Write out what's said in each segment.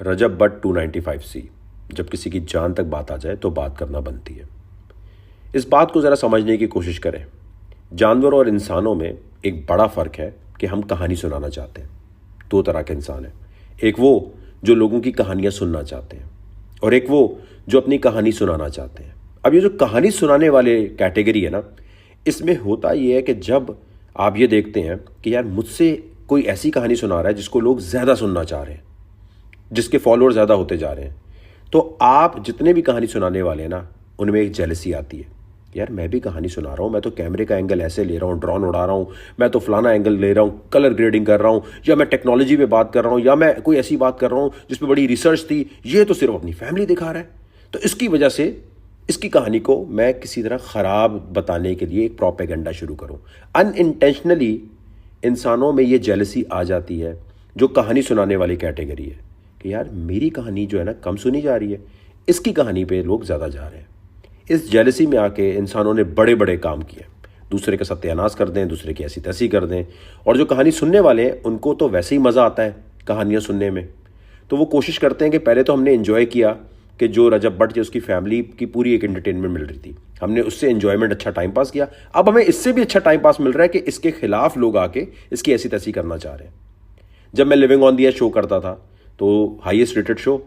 Recep but 295C। जब किसी की जान तक बात आ जाए तो बात करना बनती है। इस बात को ज़रा समझने की कोशिश करें। जानवरों और इंसानों में एक बड़ा फ़र्क है कि हम कहानी सुनाना चाहते हैं। दो तरह के इंसान हैं, एक वो जो लोगों की कहानियाँ सुनना चाहते हैं और एक वो जो अपनी कहानी सुनाना चाहते हैं। अब ये जो कहानी सुनाने वाले कैटेगरी है ना, इसमें होता ये है कि जब आप ये देखते हैं कि यार मुझसे कोई ऐसी कहानी सुना रहा है जिसको लोग ज़्यादा सुनना चाह रहे हैं, जिसके फॉलोअर ज़्यादा होते जा रहे हैं, तो आप जितने भी कहानी सुनाने वाले हैं ना, उनमें एक जेलसी आती है। यार मैं भी कहानी सुना रहा हूँ, मैं तो कैमरे का एंगल ऐसे ले रहा हूँ, ड्रोन उड़ा रहा हूँ, मैं तो फलाना एंगल ले रहा हूँ, कलर ग्रेडिंग कर रहा हूँ, या मैं टेक्नोलॉजी पे बात कर रहा हूँ, या मैं कोई ऐसी बात कर रहा हूँ जिसमें बड़ी रिसर्च थी। ये तो सिर्फ अपनी फैमिली दिखा रहा है। तो इसकी वजह से इसकी कहानी को मैं किसी तरह ख़राब बताने के लिए एक प्रोपेगेंडा शुरू करूँ। अनइंटेंशनली इंसानों में ये जेलसी आ जाती है जो कहानी सुनाने वाली कैटेगरी है कि यार मेरी कहानी जो है ना कम सुनी जा रही है, इसकी कहानी पे लोग ज़्यादा जा रहे हैं। इस जेलसी में आके इंसानों ने बड़े बड़े काम किए, दूसरे का सत्यानाश कर दें, दूसरे की ऐसी तैसी कर दें। और जो कहानी सुनने वाले हैं उनको तो वैसे ही मज़ा आता है कहानियाँ सुनने में, तो वो कोशिश करते हैं कि पहले तो हमने इन्जॉय किया कि जो रजब भट्ट उसकी फैमिली की पूरी एक एंटरटेनमेंट मिल रही थी, हमने उससे एंजॉयमेंट अच्छा टाइम पास किया। अब हमें इससे भी अच्छा टाइम पास मिल रहा है कि इसके खिलाफ लोग आके इसकी ऐसी तैसी करना चाह रहे हैं। जब मैं living on the edge show करता था तो हाईएस्ट रेटेड शो,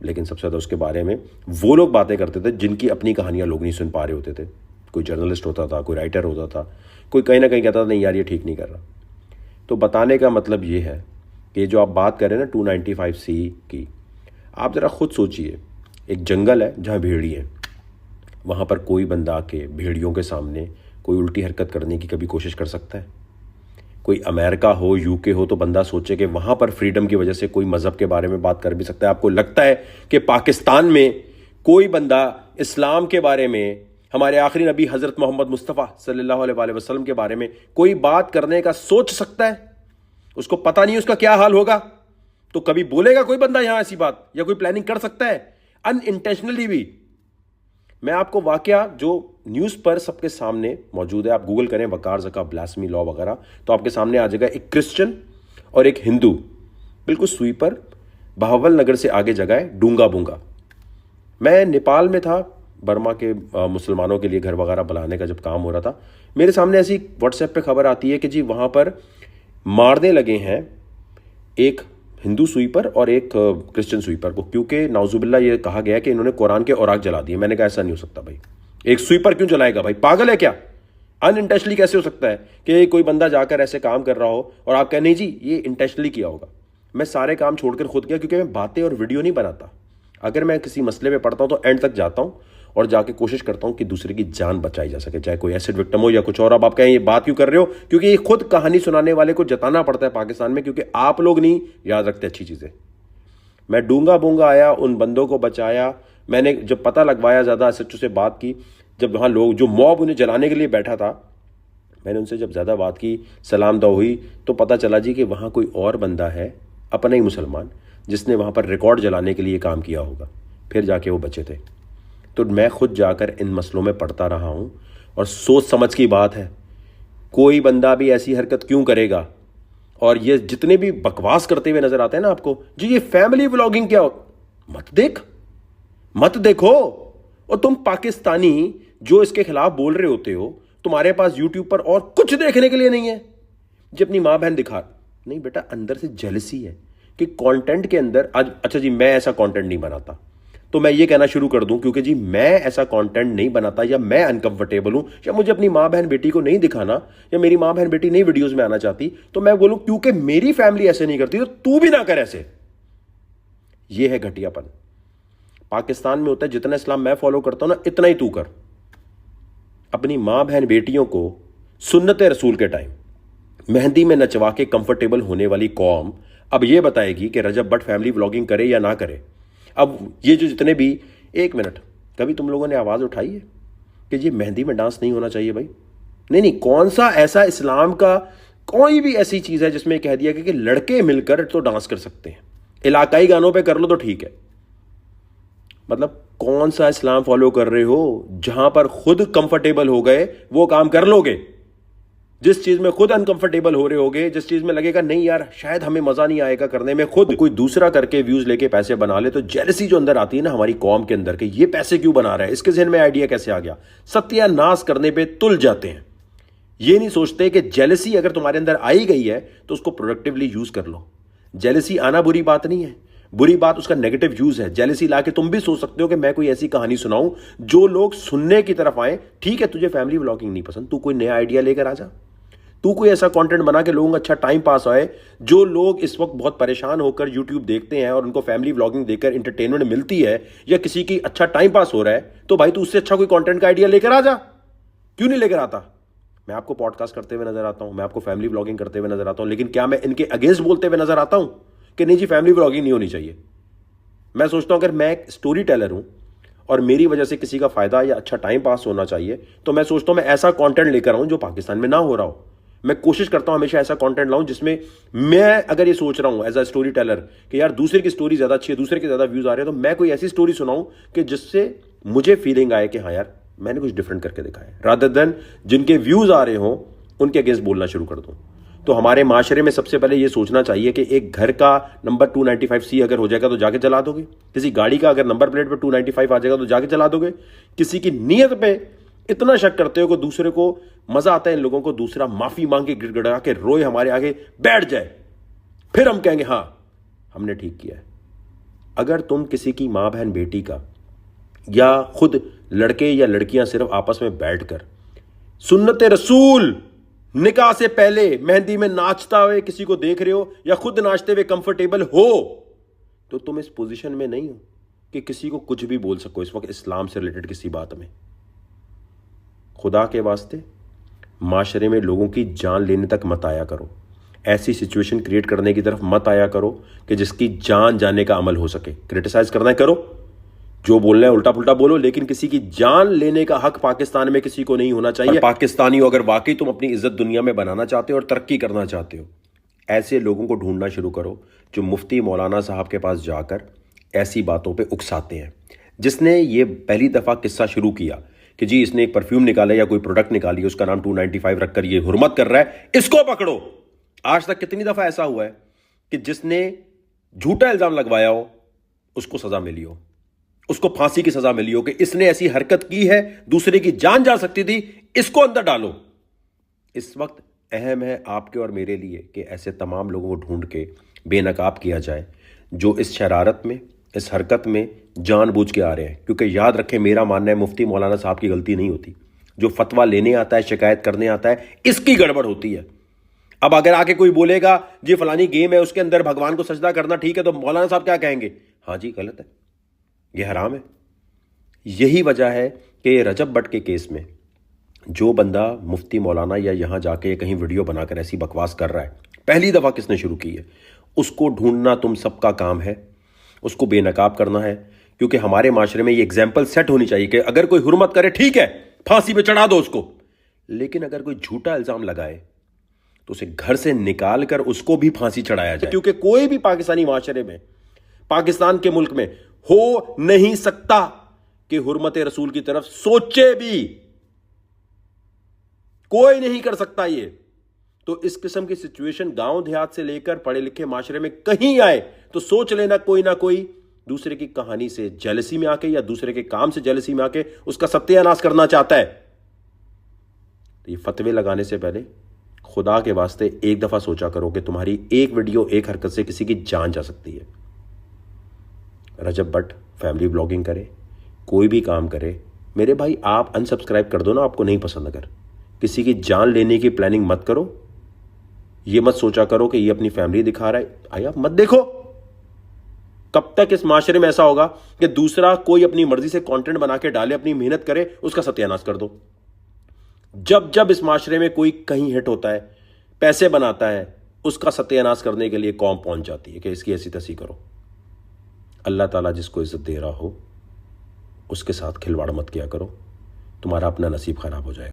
लेकिन सबसे ज़्यादा उसके बारे में वो लोग बातें करते थे जिनकी अपनी कहानियाँ लोग नहीं सुन पा रहे होते थे। कोई जर्नलिस्ट होता था, कोई राइटर होता था, कोई कहीं ना कहीं कहता था नहीं यार ये ठीक नहीं कर रहा। तो बताने का मतलब ये है कि जो आप बात करें ना 295C की, आप ज़रा खुद सोचिए, एक जंगल है जहाँ भेड़िए हैं, वहाँ पर कोई बंदा आके भेड़ियों के सामने कोई उल्टी हरकत करने की कभी कोशिश कर सकता है? कोई अमेरिका हो, यूके हो, तो बंदा सोचे कि वहाँ पर फ्रीडम की वजह से कोई मज़हब के बारे में बात कर भी सकता है। आपको लगता है कि पाकिस्तान में कोई बंदा इस्लाम के बारे में, हमारे आखिरी नबी हज़रत मोहम्मद मुस्तफ़ा सल्लल्लाहु अलैहि वसल्लम के बारे में कोई बात करने का सोच सकता है? उसको पता नहीं उसका क्या हाल होगा, तो कभी बोलेगा कोई बंदा यहाँ ऐसी बात, या कोई प्लानिंग कर सकता है अनइंटेंशनली भी? मैं आपको वाकया जो न्यूज़ पर सबके सामने मौजूद है, आप गूगल करें वकार ज़का ब्लास्मी लॉ वगैरह, तो आपके सामने आ जाएगा एक क्रिश्चियन और एक हिंदू बिल्कुल सुई पर बहावल नगर से आगे जगह है डूंगा बूंगा। मैं नेपाल में था, बर्मा के मुसलमानों के लिए घर वगैरह बनाने का जब काम हो रहा था, मेरे सामने ऐसी व्हाट्सएप पे खबर आती है कि जी वहाँ पर मारने लगे हैं एक हिंदू स्वीपर और एक क्रिश्चियन स्वीपर को, क्योंकि नाउजुबिल्ला ये कहा गया कि इन्होंने कुरान के औराक जला दिए। मैंने कहा ऐसा नहीं हो सकता भाई, एक स्वीपर क्यों जलाएगा भाई, पागल है क्या? अनइंटेंशनली कैसे हो सकता है कि कोई बंदा जाकर ऐसे काम कर रहा हो और आप कहें नहीं जी ये इंटेंशनली किया होगा? मैं सारे काम छोड़कर खुद किया, क्योंकि मैं बातें और वीडियो नहीं बनाता। अगर मैं किसी मसले में पढ़ता हूँ तो एंड तक जाता हूँ और जाके कोशिश करता हूँ कि दूसरे की जान बचाई जा सके, चाहे कोई एसिड विक्टिम हो या कुछ और। अब आप कहें ये बात क्यों कर रहे हो? क्योंकि ये खुद कहानी सुनाने वाले को जताना पड़ता है पाकिस्तान में, क्योंकि आप लोग नहीं याद रखते अच्छी चीज़ें। मैं डूंगा बूंगा आया, उन बंदों को बचाया, मैंने जब पता लगवाया, ज़्यादा एसएचओ से बात की, जब वहाँ लोग जो मॉब उन्हें जलाने के लिए बैठा था, मैंने उनसे जब ज़्यादा बात की, सलाम दुआ हुई, तो पता चला जी कि वहाँ कोई और बंदा है, अपना ही मुसलमान, जिसने वहाँ पर रिकॉर्ड जलाने के लिए काम किया होगा, फिर जाके वो बचे थे। तो मैं खुद जाकर इन मसलों में पढ़ता रहा हूँ और सोच समझ की बात है। कोई बंदा भी ऐसी हरकत क्यों करेगा? और ये जितने भी बकवास करते हुए नजर आते हैं ना आपको, जी ये फैमिली व्लॉगिंग क्या हो, मत देखो। और तुम पाकिस्तानी जो इसके खिलाफ बोल रहे होते हो, तुम्हारे पास यूट्यूब पर और कुछ देखने के लिए नहीं है, जो अपनी माँ बहन दिखा नहीं। बेटा अंदर से जेलसी है कि कंटेंट के अंदर आज, अच्छा जी मैं ऐसा कंटेंट नहीं बनाता, तो मैं ये कहना शुरू कर दूं क्योंकि जी मैं ऐसा कंटेंट नहीं बनाता, या मैं अनकंफर्टेबल हूं, या मुझे अपनी माँ बहन बेटी को नहीं दिखाना, या मेरी माँ बहन बेटी नहीं वीडियोस में आना चाहती, तो मैं बोलूं क्योंकि मेरी फैमिली ऐसे नहीं करती तो तू भी ना कर ऐसे। ये है घटियापन। पाकिस्तान में होता है जितना इस्लाम मैं फॉलो करता हूं ना, इतना ही तू कर। अपनी माँ बहन बेटियों को सुन्नत रसूल के टाइम मेहंदी में नचवा के कंफर्टेबल होने वाली कौम अब ये बताएगी कि रजब भट्ट फैमिली व्लॉगिंग करे या ना करे। अब ये जो जितने भी, एक मिनट, कभी तुम लोगों ने आवाज़ उठाई है कि ये मेहंदी में डांस नहीं होना चाहिए भाई? नहीं, कौन सा ऐसा इस्लाम का कोई भी ऐसी चीज़ है जिसमें कह दिया कि लड़के मिलकर तो डांस कर सकते हैं, इलाकाई गानों पे कर लो तो ठीक है? मतलब कौन सा इस्लाम फॉलो कर रहे हो जहां पर खुद कंफर्टेबल हो गए वो काम कर लोगे? जिस चीज में खुद अनकंफर्टेबल हो रहे होगे, जिस चीज में लगेगा नहीं यार शायद हमें मजा नहीं आएगा करने में, खुद कोई दूसरा करके व्यूज लेके पैसे बना ले, तो जेलसी जो अंदर आती है ना हमारी कौम के अंदर के ये पैसे क्यों बना रहा है, इसके जहन में आइडिया कैसे आ गया, सत्यानाश करने पे तुल जाते हैं। ये नहीं सोचते कि जेलसी अगर तुम्हारे अंदर आई गई है तो उसको प्रोडक्टिवली यूज कर लो। जेलसी आना बुरी बात नहीं है, बुरी बात उसका नेगेटिव यूज है। जेलसी लाके तुम भी सोच सकते हो कि मैं कोई ऐसी कहानी सुनाऊं जो लोग सुनने की तरफ आए। ठीक है, तुझे फैमिली व्लॉगिंग नहीं पसंद, तू कोई नया आइडिया लेकर आ जा, तू कोई ऐसा कंटेंट बना के लोगों का अच्छा टाइम पास आए। जो लोग इस वक्त बहुत परेशान होकर यूट्यूब देखते हैं और उनको फैमिली व्लॉगिंग देखकर इंटरटेनमेंट मिलती है या किसी की अच्छा टाइम पास हो रहा है, तो भाई तू उससे अच्छा कोई कंटेंट का आइडिया लेकर आ जा। क्यों नहीं लेकर आता? मैं आपको पॉडकास्ट करते हुए नजर आता हूं, मैं आपको फैमिली व्लॉगिंग करते हुए नजर आता हूं, लेकिन क्या मैं इनके अगेंस्ट बोलते हुए नजर आता हूं कि नहीं जी फैमिली व्लॉगिंग नहीं होनी चाहिए? मैं सोचता हूं अगर मैं एक स्टोरी टेलर हूं और मेरी वजह से किसी का फायदा या अच्छा टाइम पास होना चाहिए, तो मैं सोचता हूं मैं ऐसा कंटेंट लेकर आऊं जो पाकिस्तान में ना हो रहा हो। मैं कोशिश करता हूं हमेशा ऐसा कंटेंट लाऊं जिसमें मैं अगर ये सोच रहा हूं एज अ स्टोरी टेलर कि यार दूसरे की स्टोरी ज्यादा अच्छी है, दूसरे के ज्यादा व्यूज आ रहे हैं, तो मैं कोई ऐसी स्टोरी सुनाऊं कि जिससे मुझे फीलिंग आए कि हाँ यार मैंने कुछ डिफरेंट करके दिखाया, रादर देन जिनके व्यूज आ रहे हों उनके अगेंस्ट बोलना शुरू कर दूं। तो हमारे माशरे में सबसे पहले ये सोचना चाहिए कि एक घर का नंबर 295C अगर हो जाएगा तो जाके जला दोगे, किसी गाड़ी का अगर नंबर प्लेट पे 295 आ जाएगा तो जाके जला दोगे, किसी की नीयत पे इतना शक करते हो कि दूसरे को मजा आता है इन लोगों को दूसरा माफी मांग के गिड़गिड़ा के रोए हमारे आगे बैठ जाए, फिर हम कहेंगे हाँ हमने ठीक किया है। अगर तुम किसी की मां बहन बेटी का या खुद लड़के या लड़कियां सिर्फ आपस में बैठकर सुन्नते रसूल निकाह से पहले मेहंदी में नाचता हुए किसी को देख रहे हो या खुद नाचते हुए कंफर्टेबल हो, तो तुम इस पोजीशन में नहीं हो कि किसी को कुछ भी बोल सको इस वक्त इस्लाम से रिलेटेड किसी बात में। खुदा के वास्ते माशरे में लोगों की जान लेने तक मत आया करो, ऐसी सिचुएशन क्रिएट करने की तरफ मत आया करो कि जिसकी जान जाने का अमल हो सके। क्रिटिसाइज करना है करो, जो बोलना है उल्टा पुल्टा बोलो, लेकिन किसी की जान लेने का हक पाकिस्तान में किसी को नहीं होना चाहिए। पाकिस्तानी हो अगर वाकई तुम अपनी इज्जत दुनिया में बनाना चाहते हो और तरक्की करना चाहते हो, ऐसे लोगों को ढूंढना शुरू करो जो मुफ्ती मौलाना साहब के पास जाकर ऐसी बातों पे उकसाते हैं। जिसने ये पहली दफा किस्सा शुरू किया कि जी इसने एक परफ्यूम निकाला या कोई प्रोडक्ट निकाली, उसका नाम 295 रखकर ये हुर्मत कर रहा है, इसको पकड़ो। आज तक कितनी दफा ऐसा हुआ है कि जिसने झूठा इल्जाम लगवाया हो उसको सजा मिली हो, उसको फांसी की सजा मिली हो कि इसने ऐसी हरकत की है, दूसरे की जान जा सकती थी, इसको अंदर डालो। इस वक्त अहम है आपके और मेरे लिए कि ऐसे तमाम लोगों को ढूंढ के बेनकाब किया जाए जो इस शरारत में, इस हरकत में जानबूझ के आ रहे हैं। क्योंकि याद रखें, मेरा मानना है मुफ्ती मौलाना साहब की गलती नहीं होती, जो फतवा लेने आता है, शिकायत करने आता है, इसकी गड़बड़ होती है। अब अगर आके कोई बोलेगा जी फलानी गेम है उसके अंदर भगवान को सजदा करना ठीक है, तो मौलाना साहब क्या कहेंगे? हाँ जी गलत है, यह हराम है। यही वजह है कि रजब भट्ट के केस में जो बंदा मुफ्ती मौलाना या यहां जाके कहीं वीडियो बनाकर ऐसी बकवास कर रहा है, पहली दफा किसने शुरू की है, उसको ढूंढना तुम सबका काम है, उसको बेनकाब करना है। क्योंकि हमारे माशरे में ये एग्जाम्पल सेट होनी चाहिए कि अगर कोई हुर्मत करे ठीक है, फांसी पे चढ़ा दो उसको, लेकिन अगर कोई झूठा इल्जाम लगाए तो उसे घर से निकाल कर उसको भी फांसी चढ़ाया जाए। क्योंकि कोई भी पाकिस्तानी माशरे में, पाकिस्तान के मुल्क में हो नहीं सकता कि हुर्मत रसूल की तरफ सोचे भी, कोई नहीं कर सकता ये। तो इस किस्म की सिचुएशन गांव देहात से लेकर पढ़े लिखे माशरे में कहीं आए तो सोच लेना कोई ना कोई दूसरे की कहानी से जेलसी में आके या दूसरे के काम से जेलसी में आके उसका सत्यानाश करना चाहता है। तो ये फतवे लगाने से पहले खुदा के वास्ते एक दफा सोचा करो कि तुम्हारी एक वीडियो, एक हरकत से किसी की जान जा सकती है। रजब भट्ट फैमिली ब्लॉगिंग करे, कोई भी काम करे, मेरे भाई आप अनसब्सक्राइब कर दो ना, आपको नहीं पसंद। अगर किसी की जान लेने की प्लानिंग मत करो, ये मत सोचा करो कि ये अपनी फैमिली दिखा रहा है, आइए आप मत देखो। कब तक इस माशरे में ऐसा होगा कि दूसरा कोई अपनी मर्जी से कंटेंट बना के डाले, अपनी मेहनत करे, उसका सत्यानाश कर दो। जब जब इस माशरे में कोई कहीं हिट होता है, पैसे बनाता है, उसका सत्यानाश करने के लिए कौम पहुंच जाती है कि इसकी ऐसी तैसी करो। अल्लाह ताला जिसको इज्जत दे रहा हो उसके साथ खिलवाड़ मत किया करो, तुम्हारा अपना नसीब खराब हो जाएगा।